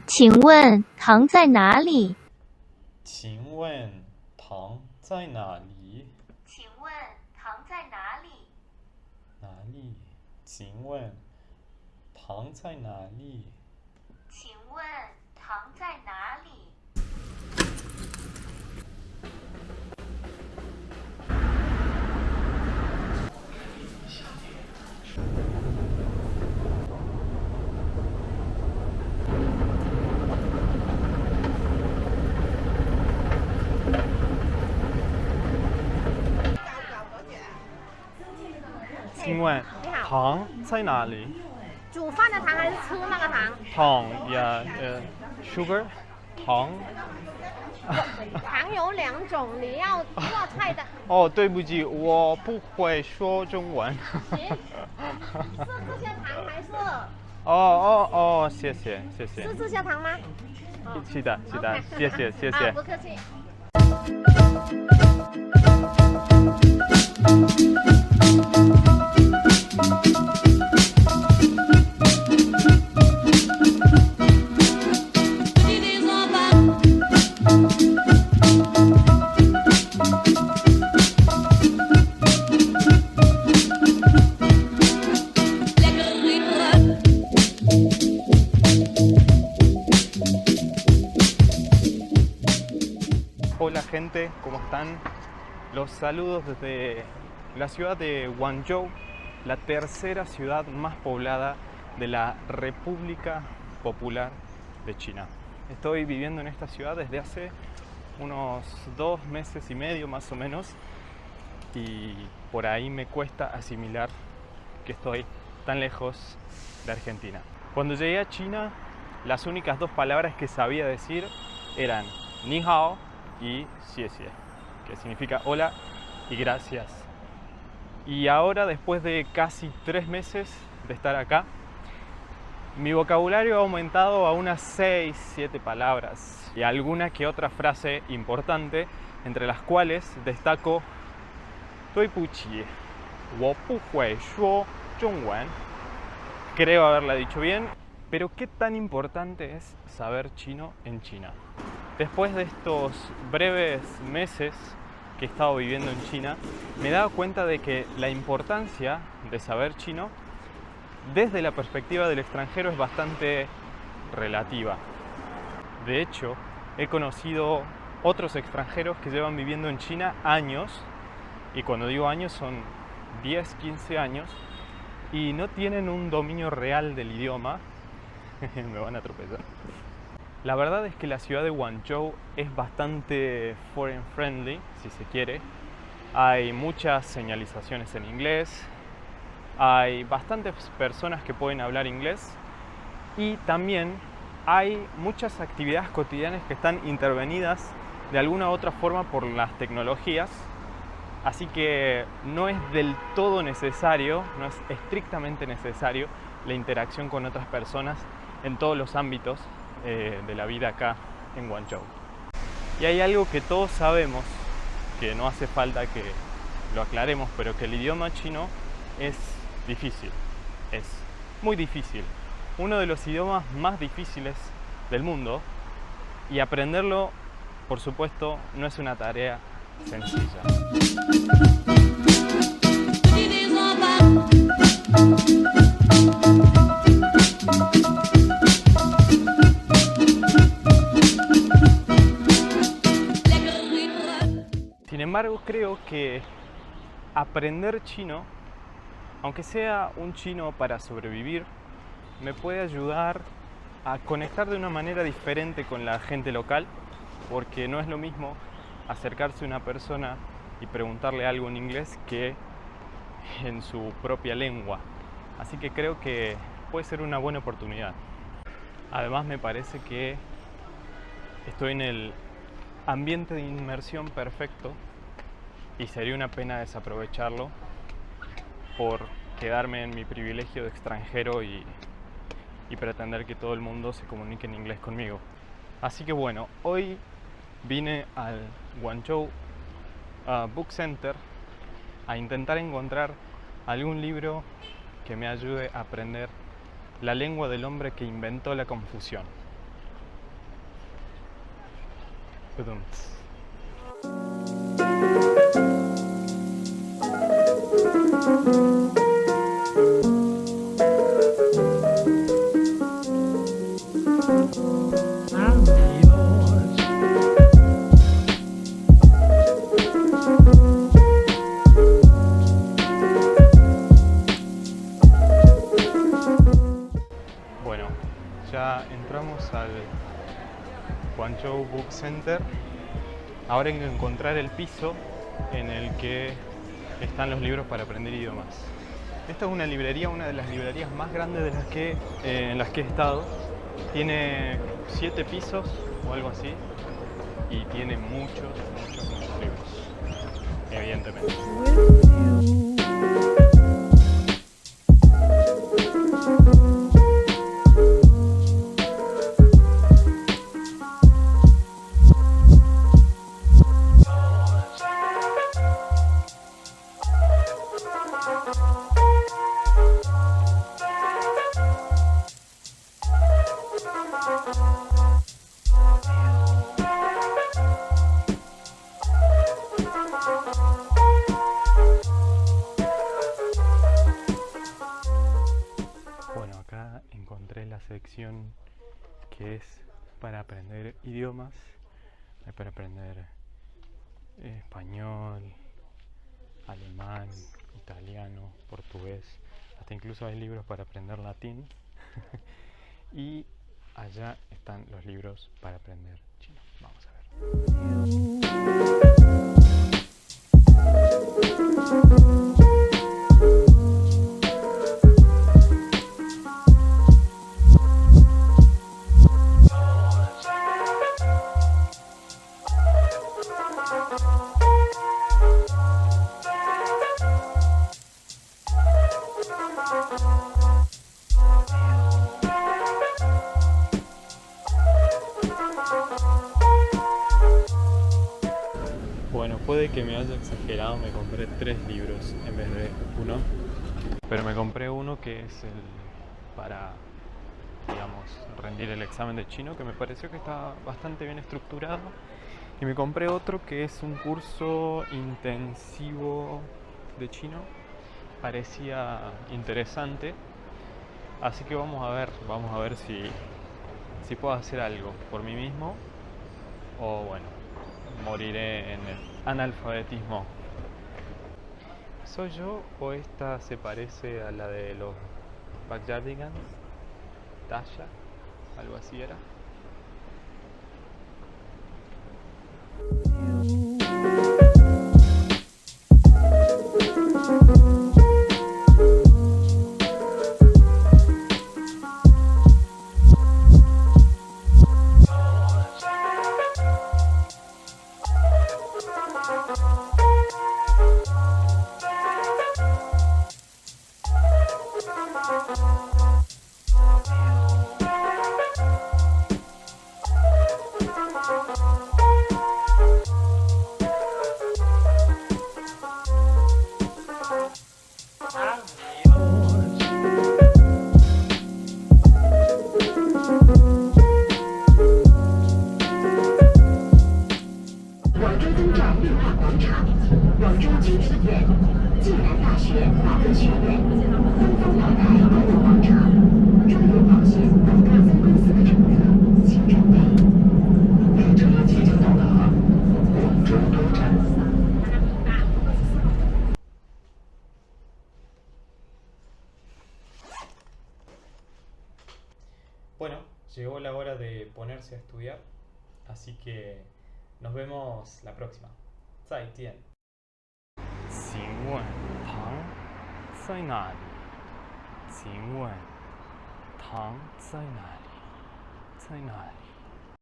请问糖在哪里？请问糖在哪里？请问糖在哪里？哪里？请问糖在哪里？请问糖在哪里？请问你好糖在哪里？煮饭的糖还是吃那个糖？糖，sugar，糖。糖有2种，你要做菜的。哦，对不起，我不会说中文。行，是这些糖还是？谢谢谢谢。是这些糖吗？是的，是的 OK，谢谢谢谢。不客气。Hola gente, ¿cómo están? Los saludos desde la ciudad de Guangzhou, la tercera ciudad más poblada de la República Popular de China. Estoy viviendo en esta ciudad desde hace unos 2 meses y medio más o menos y por ahí me cuesta asimilar que estoy tan lejos de Argentina. Cuando llegué a China, las únicas 2 palabras que sabía decir eran ni hao y xie xie, que significa hola y gracias. Y ahora, después de casi 3 meses de estar acá, mi vocabulario ha aumentado a unas 6, 7 palabras y alguna que otra frase importante, entre las cuales destaco "Dui bu qi, wo bu hui shuo zhongwen". Creo haberla dicho bien, pero ¿qué tan importante es saber chino en China? Después de estos breves meses que he estado viviendo en China, me he dado cuenta de que la importancia de saber chino desde la perspectiva del extranjero es bastante relativa. De hecho, he conocido otros extranjeros que llevan viviendo en China años, y cuando digo años son 10, 15 años, y no tienen un dominio real del idioma. Me van a atropellar. La verdad es que la ciudad de Guangzhou es bastante foreign friendly, si se quiere. Hay muchas señalizaciones en inglés, hay bastantes personas que pueden hablar inglés y también hay muchas actividades cotidianas que están intervenidas de alguna u otra forma por las tecnologías. Así que no es del todo necesario, no es estrictamente necesario la interacción con otras personas en todos los ámbitos de la vida acá en Guangzhou. Y hay algo que todos sabemos, que no hace falta que lo aclaremos, pero que el idioma chino es difícil, es muy difícil. Uno de los idiomas más difíciles del mundo, y aprenderlo, por supuesto, no es una tarea sencilla. Sin embargo, creo que aprender chino, aunque sea un chino para sobrevivir, me puede ayudar a conectar de una manera diferente con la gente local, porque no es lo mismo acercarse a una persona y preguntarle algo en inglés que en su propia lengua. Así que creo que puede ser una buena oportunidad. Además, me parece que estoy en el ambiente de inmersión perfecto y sería una pena desaprovecharlo por quedarme en mi privilegio de extranjero y pretender que todo el mundo se comunique en inglés conmigo. Así que bueno, hoy vine al Guangzhou Book Center a intentar encontrar algún libro que me ayude a aprender la lengua del hombre que inventó la confusión. Badumts. Bueno, ya entramos al Guangzhou Book Center. Ahora hay que encontrar el piso en el que están los libros para aprender idiomas. Esta es una librería, una de las librerías más grandes de en las que he estado. Tiene 7 pisos o algo así y tiene muchos libros, evidentemente. Bueno, acá encontré la sección que es para aprender idiomas. Hay para aprender español, alemán, italiano, portugués, hasta incluso hay libros para aprender latín. Y allá están los libros para aprender chino. Vamos a ver. Bueno, puede que me haya exagerado, me compré 3 libros en vez de 1, pero me compré uno que es el para, digamos, rendir el examen de chino, que me pareció que está bastante bien estructurado, y me compré otro que es un curso intensivo de chino, parecía interesante, así que vamos a ver si puedo hacer algo por mí mismo o bueno, moriré en el analfabetismo. ¿Soy yo o esta se parece a la de los Backyardigans? Tasha, algo así era. Bueno, llegó la hora de ponerse a estudiar, así que nos vemos la próxima. 再见。请问糖在哪里？请问糖在哪里？在哪里？